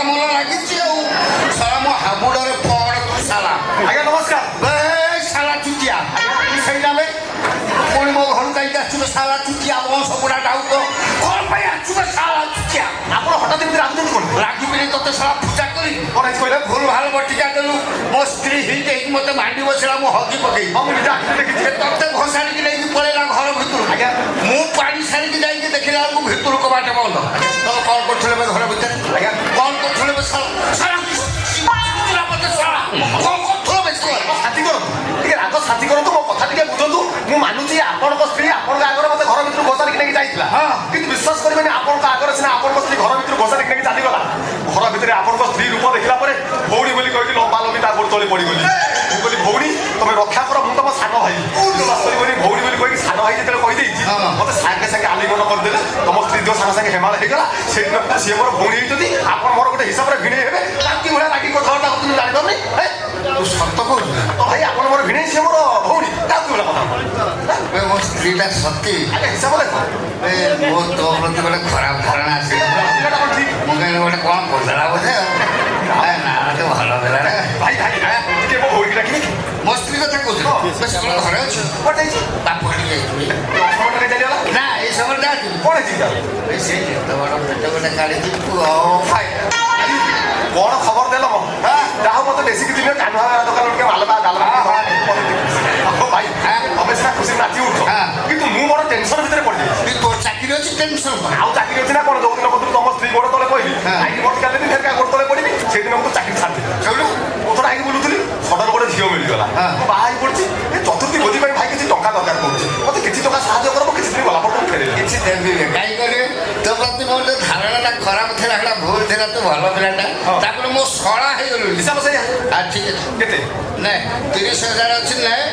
Mall ଲାଗିଛି ଆଉ ସାରା ମୋ ହାବୁଡ଼ରେ ପଡ଼ ତୁ ସାଲା। ଆଜ୍ଞା ନମସ୍କାର। ସାଲା ଚୁଟିଆ ସେଇଟା ବେ ପୁଣି ମୋ ଘରକୁ କାହିଁକି ଆସିଛୁ ସାଲା ଚୁଟିଆ ବଂଶ ବୁଢ଼ା ଡାଉଟ କ'ଣ ପାଇଁ ଆସିଛୁ ସାଲା ଚୁଟିଆ? ଆପଣ ହଠାତ୍ ଏମିତି ରାଗୁଛନ୍ତି କ'ଣ? ରାଗିବିନି ତତେ ସାଲା ପୂଜା କରି କ'ଣ ହେଇଛି କହିଲେ? ଭୁଲ ଭଲ ବଟିକା ଦେଲୁ ମୋ ସ୍ତ୍ରୀ ହିଟ୍ ହେଇକି ମୋତେ ମାଣ୍ଡି ବସିଲା ମୁଁ ହଗି ପକେଇ ହଁ ମୁଁ ନିଜେ ଆଖିରେ ଦେଖିଛି। ତତେ ଘୋଷାଡ଼ିକି ନେଇକି ପଳେଇଲା ଘର ଭିତରୁ। ଆଜ୍ଞା ମୁଁ ପାଣି ସାରିକି ଯାଇକି ଦେଖିଲା ବେଳକୁ ଭିତରୁ କବାଟ ବନ୍ଦ। ତମେ କ'ଣ କରୁଥିଲେ ଏବେ ଘର ଭିତରେ? ଆଜ୍ଞା କ'ଣ କରୁଥିଲେ ଏବେ ସାଲା ସାଲା ମତେ ସାଲା କ'ଣ କରୁଥିଲ ବେଶୀ ସାଥି କରନ୍ତୁ ଟିକେ ରାଗ ସାଥି କରନ୍ତୁ ମୋ କଥା ଟିକେ ବୁଝନ୍ତୁ। ମୁଁ ମାନୁଛି ଆପଣଙ୍କ ସ୍ତ୍ରୀ ଆପଣଙ୍କ ଆଗରେ ମୋତେ ଘର ଭିତରୁ ଘୋଷାରିକି ନେଇକି ଯାଇଥିଲା। ହଁ। କିନ୍ତୁ ବିଶ୍ୱାସ କରିବେନି ଆପଣଙ୍କ ଆଗରେ ସିନା ଆପଣଙ୍କ ସ୍ତ୍ରୀ ଘର ଭିତରୁ ଘୋଷାରିକି ନେଇକି ଚାଲିଗଲା। ଘର ଭିତରେ ଆପଣଙ୍କ ସ୍ତ୍ରୀ ରୂପ ଦେଖିଲା ପରେ ଭଉଣୀ ବୋଲି କହିକି ଲମ୍ବା ଲମ୍ବି ତା ଗୋଡ଼ ତଳେ ପଡ଼ିଗଲି। ମୁଁ କହିଲି ଭଉଣୀ ତମେ ରକ୍ଷା କର ମୁଁ ତମ ସାନ ଭାଇ। ବିଶ୍ୱାସ କରିବନି ଭଉଣୀ ବୋଲି କହିକି ସାନ ଭାଇ ଯେତେବେଳେ କହିଦେଇଛି ମୋତେ ସାଙ୍ଗେ ସାଙ୍ଗେ ଆଲିଙ୍ଗନ କରିଦେଲେ। ତମ ସ୍ତ୍ରୀ ଦେହ ସାଙ୍ଗେ ସାଙ୍ଗେ ହେମାଳ ହେଇଗଲା। ସେଇଦିନ ସିଏ ମୋର ଭଉଣୀ ହେଇଛନ୍ତି ଆପଣ ମୋର ଗୋଟେ ହିସାବରେ ଭିଣେଇ ହେବେ। ତାଙ୍କୁ ଭଳିଆ ରାଗି କଥାବାର୍ତ୍ତା କରୁଛନ୍ତି ଜାଣିପାରୁନି। ତୁ ସତ କହୁଛୁ ଭାଇ ଆପଣ ମୋର ଭିଣେଇ ସିଏ ମୋର ଭଉଣୀ କାହାକୁ ଭଳିଆ କଥା ମୋ ସ୍ତ୍ରୀଟା ସତୀ ଆଜ୍ଞା ହିସାବ ଦେଖ ମୋ ତୋ ପ୍ରତି ଗୋଟେ ଖରାପ ଧାରଣା ଅଛି। ପିଲାଟା କ'ଣ ଠିକ୍ ମୁଁ କହିଲି ଗୋଟେ କ'ଣ କରିଦେଲା ବୋଧେ ନା ତ ଭଲ ଦେଲା ରେ ଭାଇ ଭାଇ ଟିକେ ମୋ ଭଉଣୀ ଡାକିବେ କି? ମୋ ସ୍ତ୍ରୀ କଥା କହୁଛୁ ସେତେବେଳେ ଘରେ ଅଛି କୁଆଡ଼େ ଯାଇଛି? ବାପ ଘରେ ଯାଇଥିଲି ଅଷ୍ଟମଟାରେ ଚାଲିଗଲା ନା ଏଇ ସମୟରେ ଯାଆନ୍ତି କ'ଣ ହେଇଛି ସେଇ ଯେତେ ବଡ଼ ପେଟ ଗୋଟେ କାଢ଼ିଛି ଖାଇ କ'ଣ ଖବର ଦେଲ ମୋ ଯାହା ମୋତେ ବେଶୀ କିଛି ଦିନ କାନୁଆ ଦୋକାନ ଟିକେ ମାଲବା ଡାଲମା ଭାଇ ତମେ ସିନା ଖୁସି ନାଚି ଉଠ କିନ୍ତୁ ମୁଁ ମୋର ଟେନସନ ଭିତରେ ପଡ଼ିଯାଇଛି। ତୋର ଚାକିରି ଅଛି ଟେନସନ୍ ଆଉ ଚାକିରି ଅଛି ନା କ'ଣ ଯୋଉଦିନ କହୁଥିଲୁ ତମ ସ୍ତ୍ରୀ ଗୋଡ଼ ତଳେ କହିଲି ଆଇନି ବଟିକା ଦେବି ଫେର କାହା ଗୋଡ଼ ତଳେ ପଡ଼ିବି ସେଇଦିନ ମୁଁ ତ ଚାକିରି ଛାଡ଼ିଦେଲି। ସେଇଠୁ ମୁଁ ଥରେ ଆଇକି ବୁଲୁଥିଲି ସଡ଼ନ ଗୋଟେ ଝିଅ ମିଳିଗଲା ମୁଁ ବାହା ହେଇ ପଡ଼ିଛି ଏ ଚତୁର୍ଥୀ ଭୋଜି ପାଇଁ ଭାଇ କିଛି ଟଙ୍କା ଦରକାର ପଡ଼ୁଛି ମୋତେ କିଛି ଟଙ୍କା ସାହାଯ୍ୟ କର ମୁଁ କିଛି ଦିନ ଗଲା ପରେ ଫେରିଲି। କିଛି ଦେବିନି କାହିଁ କରିବେ ତୋ ପ୍ରତି ମୋର ଯୋଉ ଧାରଣାଟା ଖରାପ ଥିଲା ସେଟା ଭୁଲ ଥିଲା ତୁ ଭଲ ପିଲାଟା ତାପରେ ମୋ ଶଳା ହେଇଗଲୁ ହିସାବ ସେଇଆ ଠିକ୍ ଅଛି କେତେ ନାଇଁ 30,000 ଅଛି ନାଇଁ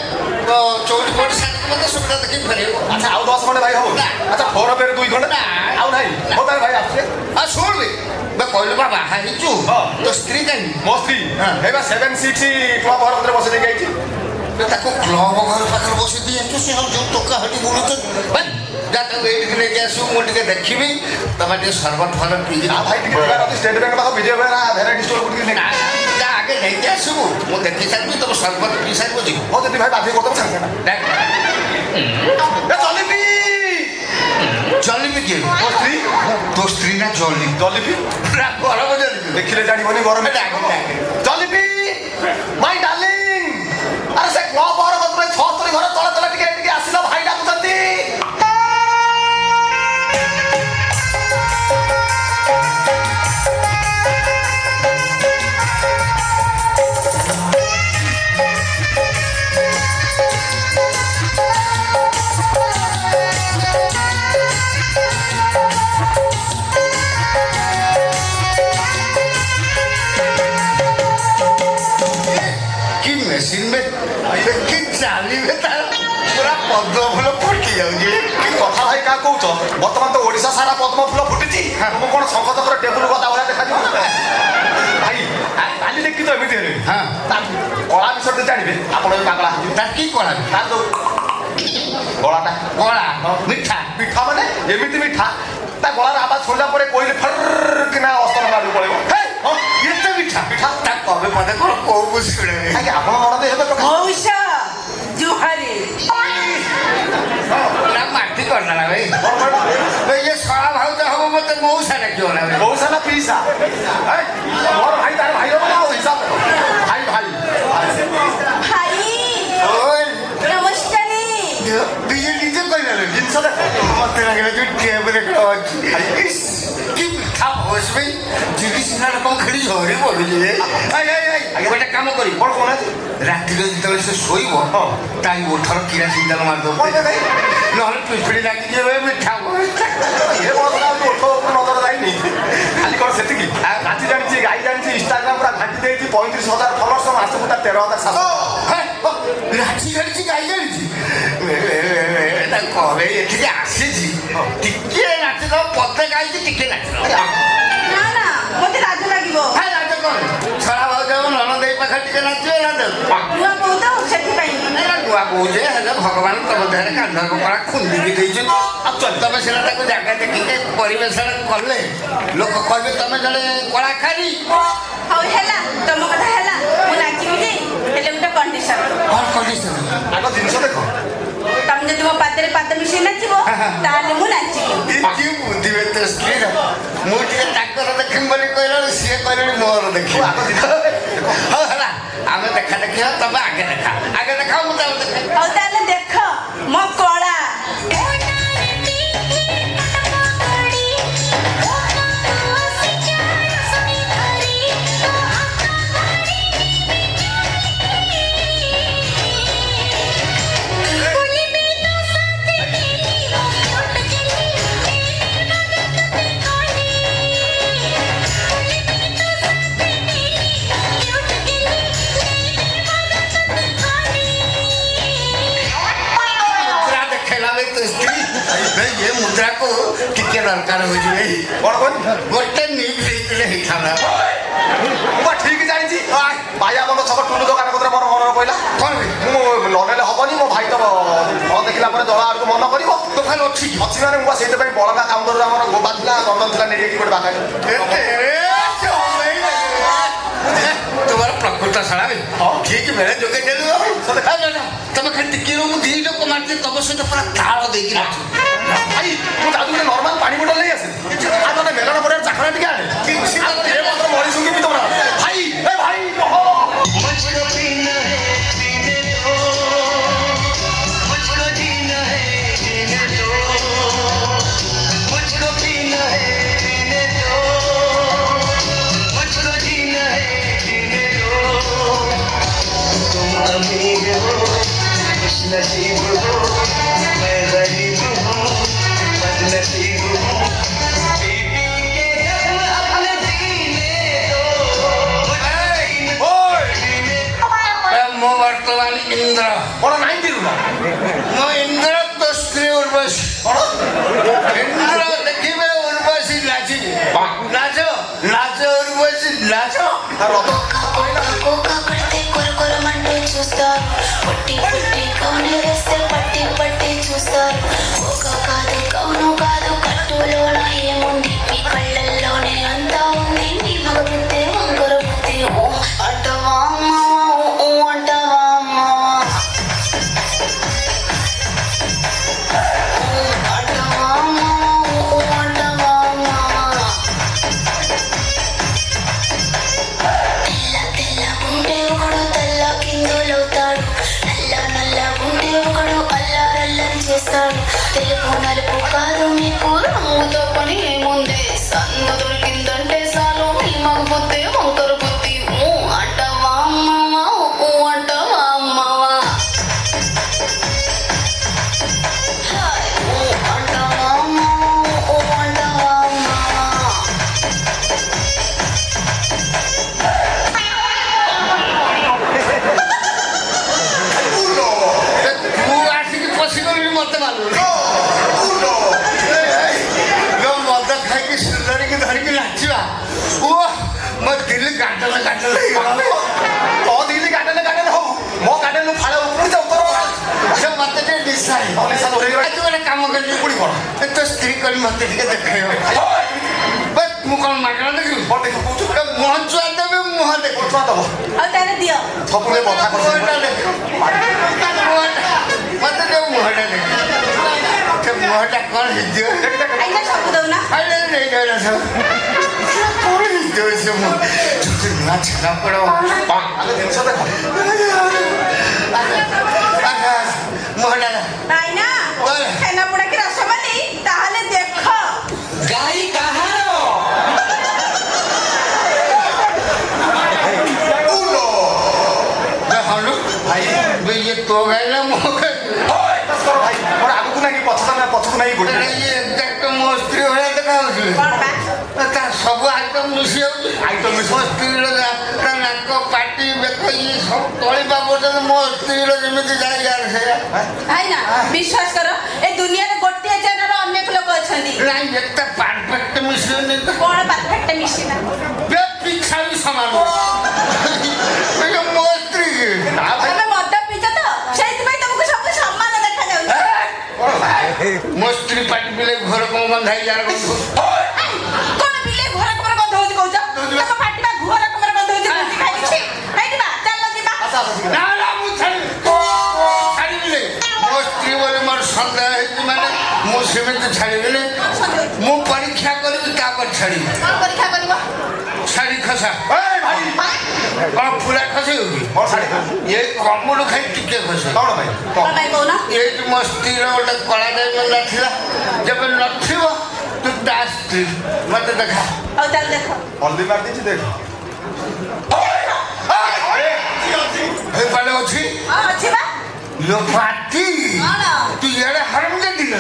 ତ 40 ସାରିକି ମୋତେ ସୁବିଧା ଦେଖିକି ଫେରେଇବ। ଆଚ୍ଛା ଆଉ 10 ଖଣ୍ଡେ ଭାଇ ହବ ଆଚ୍ଛା ଫୋନ ପେରେ 2 ଖଣ୍ଡେ ଆଉ ନାହିଁ ହଉ ତାହେଲେ ଭାଇ ଆସୁଛେ ଆଉ ଶୁଣିବି ବେ କହିଲୁ ବା ବାହା ହେଇଛୁ ତୋ ସ୍ତ୍ରୀ କାହିଁକି ମୋ ସ୍ତ୍ରୀ ଏଇ ବା 7-6 କ୍ଲବ ଘର ଭିତରେ ବସେଇ ଦେଇକି ଆଇଛି। ତାକୁ କ୍ଲବ ଘର ପାଖରେ ବସେଇ ଦେଇ ଆସୁଛୁ ସେ ଯେଉଁ ଟୋକା ହଟି ବୁଲୁଛନ୍ତି ଯା ତାକୁ ଏଇଠିକି ନେଇକି ଆସିବୁ ମୁଁ ଟିକେ ଦେଖିବି ତମେ ଟିକେ ସରବତ ଫଲ ପିଇ ଭାଇ ଟିକେ ଷ୍ଟେଟ୍ ବ୍ୟାଙ୍କ ପାଖ ବିଜୟ ବେହେରା ଭେରାଇଟି ଷ୍ଟୋର ଟିକେ ଯା ଆଗେ ନେଇକି ଆସିବୁ ମୁଁ ଦେଖି ସାରିବି ତମ ସରବତ ପିଇ ସାରିବ ଯିବୁ ହଉ ଯଦି ଭାଇ ବାଧ୍ୟ କରିଦେବ ସାଙ୍ଗେ ଜଲିପି ଜଲିପି କିଏ ମୋ ସ୍ତ୍ରୀ ତୋ ସ୍ତ୍ରୀ ନା ଜଲି ଜଲିପି ଗରମ ଜଲିପି ଦେଖିଲେ ଜାଣିବନି ଗରମ ଜଲିପି ମାଇ ଡାର୍ଲିଂ ଆରେ ସେ କ୍ଲବ ଘର କତରେ 76 ଘର ତଳେ ତଳେ ଟିକେ ଟିକେ ଆସିଲ ଭାଇ ଡାକୁଛନ୍ତି। मेसिन में कि चालिबे तार पूरा पद्म फूल फुटी जाउजी କି କଥା ଭାଇ କାହା କହୁଛ ବର୍ତ୍ତମାନ ତ ଓଡ଼ିଶା ସାରା ପଦ୍ମ ଫୁଲ ଫୁଟିଛି ମୁଁ କ'ଣ ଶଙ୍ଖଚକ୍ର ଟେବୁଲ ଗଦା ଭଳିଆ ଦେଖାଯିବ ଭାଇ କାଲି ଦେଖି ତ ଏମିତି ହେଲେ କଳା ବିଷୟରେ ଜାଣିବେ ଆପଣ ବି ପାଗଳା ହେଇଯିବେ ତାର କି କଳା ତାର ଯୋଉ ଗଳାଟା କଳା ମିଠା ମିଠା ମାନେ ଏମିତି ମିଠା ତା ଗଳାର ଆବାଜ ଶୁଣିଲା ପରେ କହିଲେ ଫର କିନା ଅସ୍ତ୍ର ମାରି ପଳେଇବ ଏତେ ମିଠା ମିଠା ତା କବେ ମତେ କ'ଣ କୋଉ ବୁଝିଲେ ଆଜ୍ଞା ଆପଣ ମନରେ ହେବେ ପ୍ରକାଶ ମଉସା ଜୁହାରି ନା ମାଟି କରିଦେଲା ଭାଇ ଇଏ ଶଳା ଭାଉଜ ହବ ମତେ ମଉସା ଡାକିବ ନା ଭାଇ ମଉସା ନା ପିଇସା ମୋର ଭାଇ ତାର ଭାଇ ହବ ନା ହିସାବ ଭାଇ ଭାଇ ଭାଇ ନମସ୍କାର ନିଜେ ନିଜେ କହିଦେଲେ ଜିନିଷ ଦେଖ ମତେ ଲାଗିଲା ଯୋଉ ଟେବରେ ଅଛି କି ମିଠା ଭଏସ ଭାଇ ଜିଡି ସିନା କଣ ଖାଲି ଝରି ପଡୁଛି ଗୋଟେ କାମ କରିବି କ'ଣ କହୁନାହାନ୍ତି ରାତିରେ ଯେତେବେଳେ ସେ ଶୋଇବ ତା ଓଠର କିରାସିନ ତେଲ ମାରିଦେବ ନହେଲେ ପିମ୍ପିଡ଼ି ଲାଗିଯିବ ମିଠା ଏ ବଡ଼ ଓଠ ନଜର ଯାଇନି ଖାଲି କ'ଣ ସେତିକି ନାଚି ଜାଣିଛି ଗାଇ ଜାଣିଛି ଇନଷ୍ଟାଗ୍ରାମ ପୁରା ଘାଣ୍ଟି ଦେଇଛି 35,000 ଫଲୋଅର୍ସ ମାସକୁ ତା 13,700 ରାତି ଜାଣିଛି ଗାଈ ଜାଣିଛି କବେ ଏଠିକି ଆସିଛି ଟିକେ ନାଚିଦବ ପଦେ ଗାଇଛି ଟିକେ ନାଚିଦବ ନା ନା ମତେ ଲାଜ ଲାଗିବ ଲାଜ କଣ ଛଡ଼ା ଭାଉଜ ନଣନ୍ଦ ଦେଇ ପାଖରେ ଟିକେ ନାଚିବେ ନା ତ ନୂଆ ବୋହୂ ତ ସେଥିପାଇଁ ନୂଆ କହୁଛେ ହେଲେ ଭଗବାନ ତମ ଦେହରେ କାନ୍ଧ କପଡ଼ା ଖୁନ୍ଦିକି ଦେଇଛନ୍ତି ତମେ ସିନା ତାକୁ ଜାଗା ଦେଖିକି ପରିବେଷଣ କଲେ ଲୋକ କହିବେ ତମେ ଜଣେ କଳାକାରୀ। ହଉ ହେଲା ତମ କଥା ହେଲା ମୁଁ ନାଚିବି ଯେ ହେଲେ ଗୋଟେ କଣ୍ଡିସନ କ'ଣ କଣ୍ଡିସନ? ଆଗ ଜିନିଷ ଦେଖ ତମେ ଯଦି ମୋ ପାଦରେ ପାଦ ମିଶେଇ ନାଚିବ ତାହେଲେ ମୁଁ ନାଚିବି। କି ବୁଦ୍ଧିବେ ତୋ ସ୍ତ୍ରୀର ମୁଁ ଟିକେ ତାଙ୍କର ଦେଖିବି ବୋଲି କହିଲା ସିଏ କହିଲେଣି ମୋର ଦେଖିବ। ଆଗ ଜିନିଷ ହଉ ହେଲା ଆମେ ଦେଖା ଦେଖିବା ତମେ ଆଗେ ଦେଖା ମୁଁ ତାକୁ ଦେଖେ। ହଉ ତାହେଲେ ଦେଖ ମୋ କଳା ये मुद्रा को टिके दरकार हो जाए କ'ଣ କହିଲି गोटे निप ହେଇଥିଲେ ହେଇଥାନ୍ତା। ମୁଁ ବା ଠିକ୍ ଜାଣିଛି ଭାଇ ଆମର ଛକ ଟୁଲୁ ଦୋକାନ କଥା ମୋର ମନରେ ପଇଲା କ'ଣ ମୁଁ ଲଗେଇଲେ ହବନି ମୋ ଭାଇ ତ ଫଳ ଦେଖିଲା ପରେ ଦଳ ଆଡ଼କୁ ମନ କରିବ ଦୋକାନ ଅଛି କି? ଅଛି ମାନେ ମୁଁ ବା ସେଇଥିପାଇଁ ବଳକା କାଉଣ୍ଟରରେ ଆମର ଗୋବା ଥିଲା ଦଣ୍ଡ ଥିଲା ନେଇକି ଗୋଟେ ବାହାରି তোমার প্রকৃত শাড়া ঠিক বেড়ে যোগে দেলু তুমি খালি টিকি ମୁଁ ଦି ଲୋକ ମାରିଛି ତମ ସହିତ ପୁରା ତାଳ ଦେଇକି ନାଚୁ। ଭାଇ ମୁଁ ତାକୁ ଗୋଟେ ନର୍ମାଲ ପାଣି ବୋଟଲ ନେଇ ଆସେ ଆଉ ଜଣେ ମେଲଣ ପରେ ଚାକରା ଟିକେ ଆଣେ ମଣିଷଙ୍କୁ ବି ତମର ଭାଇ ଏ ଭାଇ नसीब हो मैं गरीब हूँ बदनसीब हूँ बीबी के दम अपने जीने दो ମୁଁ ବର୍ତ୍ତମାନ ଇନ୍ଦ୍ର କ'ଣ ନାଇଁ ଦିଲୁ ନା ମୁଁ ଇନ୍ଦ୍ର ତ ସ୍ତ୍ରୀ ଉର୍ବଶୀ ଇନ୍ଦ୍ର ଦେଖିବେ ଉର୍ବଶୀ ନାଚିବେ ନାଚ ନାଚ ଉର୍ବଶୀ ନାଚ చూస్తారు పట్టి పట్టి కౌని వేస్తే పట్టి పట్టి చూస్తారు ఒక కాదు కౌను కాదు కట్టులోన ఏముంది మీ కళ్ళల్లోనే అంతా ఉంది మీ మగ బుద్ధి వంకర బుద్ధి ఓ అంటవా అమ్మవా ఓ అంటవా అమ్మవా అంటవా అమ్మవా ఓ అంటవా అమ్మవా తెల్ల తెల్ల గుంటే ఒకడు తెల్ల కిందులవుతాడు నల్ల నల్ల గుంటే ఒకడు అల్లారల్లని చేస్తాడు తెలుపు నలుపు కాదు మీకు రంగుతో పని ఏముంది సందు దొరికిందంటే చాలు మీ మగ బుద్ధి వంకర బుద్ధి ఊ అంటవా అమ్మవా ఊ అంటవా అమ్మవా హాయ్ ఊ అంటవా అమ్మవా ఊ అంటవా అమ్మవా ତୁ ଆସିକି ପଶିଗଲୁଣି ମତେ ମାଲୁମ ମଦ ଖାଇକି ସୁନ୍ଦରୀକି ଧରିକି ନାଚିବା ଓ ମୋ ଦିଲ୍ଲୀ ଗାଡଲ ଗାଡଲ ହେଇଗଲା ତୋ ଦିଲ୍ଲୀ ଗାର୍ଡେନ ଗାର୍ଡେନ ହଉ ମୋ ଗାର୍ଡେନ ଫାଳେ ଉପରୁ ଯାଉ ତୋର ସେ ମତେ ଟିକେ ନିଶାଏ ନିଶା ଧରେଇଗଲା। ଆଜି ଗୋଟେ କାମ କରିବି ପୁଣି କ'ଣ ତୋ ସ୍ତ୍ରୀ କରି ମତେ ଟିକେ ଦେଖେଇବ ବସ୍ ମୁଁ କ'ଣ ମାଗଣା ଦେଖିବି କ'ଣ ଦେଖ କହୁଛୁ ମୁହଁ ଚୁଆ ଦେବେ ମୁହଁ ଦେଖିବ ଛୁଆ ଦବ ହଉ ତାହେଲେ ଦିଅ ସବୁବେଳେ ବଥା ମୁହଁଟା କରୁଛି ଦେଖ ମତେ ଟିକେ ମୁହଁଟା ଦେଖ ସେ ମୁହଁଟା କ'ଣ ହେଇଯିବ ଆଇନା ସବୁ ଦଉନା ଆରେ ନେଇ ଗଲା ସବୁ କ'ଣ ହେଇଯିବ ସେ ମୁହଁ ନୂଆ ଛେନା ପଡ଼ ଆଗ ଜିନିଷ ଦେଖ ମୁହଁଟା ଆଇନା ଛେନାପୋଡ଼ା କି ରସମଲେଇ ତାହେଲେ ଦେଖ गाई कहाँ ହଲୁ ଭାଇ ଇଏ ତୋ ଗାଇଲା ମୋ ଗାଇ ଭାଇ ମୋର ଆଗକୁ ନାଇଁ ପଛକୁ ନାଇଁ ଗୋଟେ ଇଏ ଏକ୍ଜାକ୍ଟ ମୋ ସ୍ତ୍ରୀ ଭଳିଆ ଦେଖା ହଉଛି କ'ଣ ବା ତା ସବୁ ଆଇଟମ୍ ମିଶି ଯାଉଛି ଆଇଟମ୍ ମିଶି ମୋ ସ୍ତ୍ରୀର ତା ନାକ ପାଟି ବେକ ଇଏ ସବୁ ତଳିବା ପର୍ଯ୍ୟନ୍ତ ମୋ ସ୍ତ୍ରୀର ଯେମିତି ଯାଇ ଯାର ସେଇଆ ଆଇନା ବିଶ୍ୱାସ କର ଏ ଦୁନିଆରେ ଗୋଟିଏ ଜାଗାର ଅନେକ ଲୋକ ଅଛନ୍ତି ନାଇଁ ଏତେ ପରଫେକ୍ଟ ମିଶିବନି କ'ଣ ପରଫେକ୍ଟ ମିଶିଲା ପିଛା ବି ସମାନ ମୋ ଘର କଣ ବନ୍ଧା ହେଇ ଯାର ଗନ୍ଧ କଣ ବିଲେ ଘର କମର ଗନ୍ଧ ହଉଛି କହୁଛ ତମ ପାଟିବା ଘର କମର ଗନ୍ଧ ହଉଛି କହୁଛି ଖାଇଛି ହେଇଯିବା ଚାଲ ଯିବା ନା ନା ମୁଁ ଛାଡ଼ିବିନି ମୋ ସ୍ତ୍ରୀ ବୋଲି ମୋର ସନ୍ଦେହ ହେଇଛି ମାନେ ମୁଁ ସେମିତି ଛାଡ଼ିବିନି ମୁଁ ପରୀକ୍ଷା କରିବି ତାପରେ ଛାଡ଼ିବି କଣ ପରୀକ୍ଷା କରିବ ଶାଢ଼ୀ ଖସା ଏଇ ଭାଇ କଣ ପୁରା ଖସେଇବ କି କଣ ଶାଢ଼ୀ ଏ କମୁଡୁ ଖାଇ ଟିକେ ଖସେ କଣ ଭାଇ କଣ ପାଇଁ କହୁନ ଏଇଠି ମୋ ସ୍ତ୍ରୀର ଗୋଟେ କଳା ଡାଇମଣ୍ଡ ଥିଲା ଯେବେ ନଥିବ ତୁ ତା ସ୍ତ୍ରୀ ମତେ ଦେଖା ହଉ ଚାଲ ଦେଖ ହଳଦୀ ମାରି ଦେଇଛି ଦେଖ ହେଇପାରେ ଅଛି ହଁ ଅଛି ବା ଲୋ ପାଟି କଣ ତୁ ଇଆଡେ ହରମ ଦେଇଥିଲ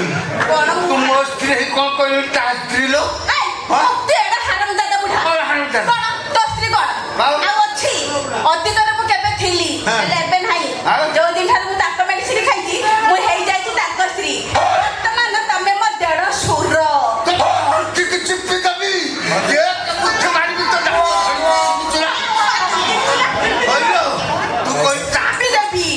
କଣ ତୁ ମୋ ସ୍ତ୍ରୀ ହେଇ କଣ କହିଲୁ ତା ସ୍ତ୍ରୀ ଲୋ ଏଇ ତୁ ଏଟା ହାରାମଦାଦା ବୁଢା କଣ ହାରାମଦାଦା? କଣ ତୋ ସ୍ତ୍ରୀ କଣ ଆଉ? ଆଉ ଅଛି ଅତୀତରେ ମୁଁ କେବେ ଥିଲି ହଁ। ହେଲେ ଏବେ ନାହିଁ ଆଉ? ଯୋଉ ଦିନ ଠାରୁ ମୁଁ ତାଙ୍କ ମେଡିସିନ ଖାଇଛି ମୁଁ ହେଇଯାଇଛି ତାଙ୍କ ସ୍ତ୍ରୀ ବର୍ତ୍ତମାନ ତମେ ମୋ ଦେଢ ସୁର ଟିକେ ଚିପି ଦେବି ମୁଠେ ମାରିବି ତ ତୁ କହି ଚାପି ଦେବି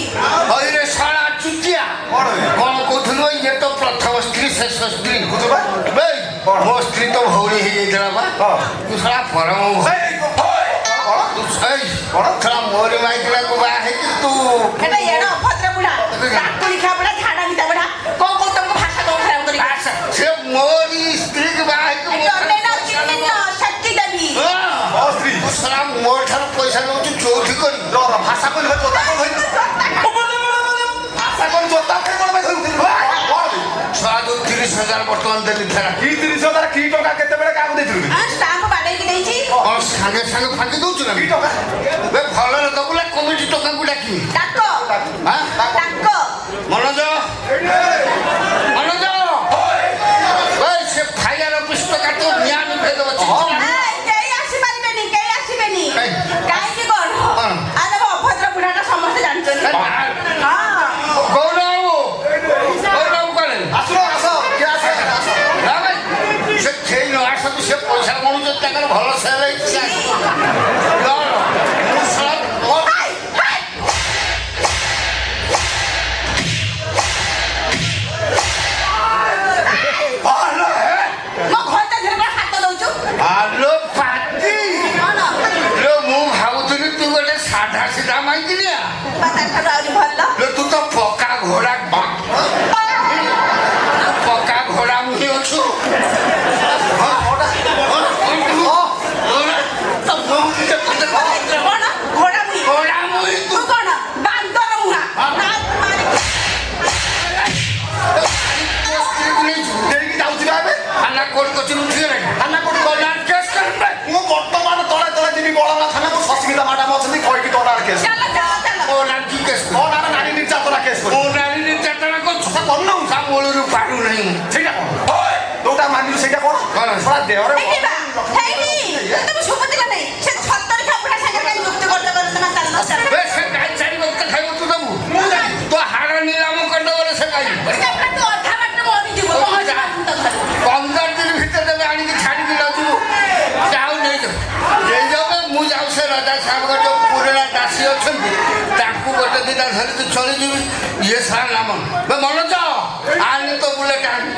ହଇରେ ଶାଳା ଚୁଟିଆ କଣ ବେ? କଣ କହୁଥିଲୁ ଇଏ ତ ପ୍ରଥମ ସ୍ତ୍ରୀ ଶେଷ ସ୍ତ୍ରୀ ବୁଝୁ ବା ବେ କଣ? ମୋ ସ୍ତ୍ରୀ ତ ଭଉଣୀ ହେଇଯାଇଥିଲା ବା ହଁ। ତୁ ଶଳା ପରମ ଏଇ, କଣ ତୁ ଏଇ କଣ? ଶଳା ମୋରି ମାଇକିନାକୁ ବାହା ହେଇକି ତୁ ଏଟା ଏଡ ଅଭଦ୍ର ବୁଢା କାକୁଡି ଖା ବୁଢା ଝାଡା ମିତା ବୁଢା କଣ କହୁ ତମକୁ ଭାଷା କଣ ଖରାପ କରି ଆଚ୍ଛା, ସେ ମୋରି ସ୍ତ୍ରୀକି ବାହା ହେଇକି ମୋ ଶକ୍ତି ଦେବି ମୋ ସ୍ତ୍ରୀ ତୁ ଶଳା ମୋ ଠାରୁ ପଇସା ନେଉଛୁ ଚଉଠି କରି ରହ ଭାଷା କହିଲେ ଜୋତା କଣ ଧରି ଭାଷା କହିଲେ ଜୋତା କଣ ପାଇଁ ଧରୁଥିଲି ଛୁଆ ଯୋଉ 30,000 ବର୍ତ୍ତମାନ ଦେଲି ଫେରା କି 30,000 କି ଟଙ୍କା କେତେବେଳେ କାହାକୁ ଦେଇଥିଲୁ ଷ୍ଟାମ୍ପ ବାଡେଇକି ଦେଇଛି କଣ ସାଙ୍ଗେ ସାଙ୍ଗେ ଫାଙ୍କି ଦଉଛୁ ନା କି ଟଙ୍କା ବେ ଭଲରେ ଦବୁଲା କମିଟି ଟଙ୍କାକୁ ଡାକିବି ଡାକ ହଁ ଡାକ ମନୋଜ ମନୋଜ ଭାଇ ସେ ଫାୟାର ଅଫିସ ଟଙ୍କା ତ ନିଆଁ ନିଭେଇ ଦେବ କେହି ଆସିପାରିବେନି କେହି ଆସିବେନି କାଇଁ? କାହିଁକି କଣ କଣ? ଆରେ ଅଭଦ୍ର ବୁଢାଟା ସମସ୍ତେ ଜାଣିଛନ୍ତି ହଁ ଗୌରବ ଗୌରବ କରେ ଆସୁନ ଆସ କିଏ ଆସ ଆସ ନା ଭାଇ ସେ ଖେଳି ନ ଆସନ୍ତୁ ସେ ପଇସା ଗଣୁଛନ୍ତି ତାଙ୍କର ଭଲ ସେଲ୍ ହେଇଛି ମୁଁ ଶଳା ଭଲ ହେ ମୋ ଘରଟା ଧରେ କଣ ହାତ ଦଉଛୁ ଆଲୋ ପାଟି କଣ ଲୋ ମୁଁ ଭାବୁଥିଲି ତୁ ଗୋଟେ ସାଧା ସିଧା ମାଇକିନିଆ ତାଠାରୁ ଆହୁରି ଭଲ ଲୋ ତୁ ତ ପକ୍କା ଘୋଡ଼ା ପକ୍କା ଘୋଡ଼ା ମୁହିଁ ଅଛୁ କଣ ଘୋଡା ମୁଇ ଘୋଡ଼ା ମୁହିଁ ତୁ କଣ ବାନ୍ଦର ମୁହା ନା ମାରି ଦେଇକି ଯାଉଛି ବା ଏବେ ଥାନା କୋର୍ଟ କଚେରୀ ଉଠିଗଲାଣି ଥାନା କୋଉଠି କଲ୍ୟାଣ କେସ୍ କରିବେ ମୁଁ ବର୍ତ୍ତମାନ ତଳେ ତଳେ ଯିବି ବଳମା ଥାନାକୁ ସସ୍ମିତା ମ୍ୟାଡାମ ଅଛନ୍ତି କହିକି ତୋ କେସ୍ ଚାଲ ଚାଲ ଚାଲ ମୋ ନାଁ କେସ୍ ମୋ ନାଁରେ ନାରୀ ନିର୍ଯାତନା କେସ୍ କରି ମୋ ନାରୀ ନିର୍ଯାତନା କରୁଛୁ ତା କରୁନ ତା ମୂଳରୁ ପାରୁ ନାହିଁ ସେଇଟା କଣ ଯୋଉଟା ମାନିଲୁ ସେଇଟା କଣ କଣ? ଶଳା ଦେହରେ ହେଇନି ବା ହେଇନି ତମେ ଶୁଭୁଥିଲ ନାଇଁ ସେ ଛତର ଖାପୁଡା ସାଙ୍ଗରେ କାଇଁ ଯୁକ୍ତି କରୁଛ ତମେ ଚାଲ ଚାଲ ବେ ସେ ଗାଈ ଚାରି ବକ୍ତ ଖାଇବ ତୁ ଦେବୁ ତୋ ହାଡ଼ ନିଲାମ କରିଦେବ ସେ ଗାଈ ତାପରେ ତୁ ଅଧା ବାଟରେ ମରିଯିବୁ ପହଞ୍ଚି ପାରିବୁ ତ ଘରେ 15 ଦିନ ଭିତରେ ଦେବେ ଆଣିକି ଛାଡ଼ିକି ଯାଉଛୁ ଯାଉ ନେଇଯାଉ ମୁଁ ଯାଉ ସେ ରାଜା ସାହେବଙ୍କ ଯୋଉ ପୁରୁଣା ଦାସୀ ଅଛନ୍ତି ତାଙ୍କୁ ଗୋଟେ ଦିଟା ଧରିକି ଚଳିଯିବି ଇଏ ସାରା ନାମ ମନୋଜ ଆଣି ତ ବୁଲେଟ ଆଣି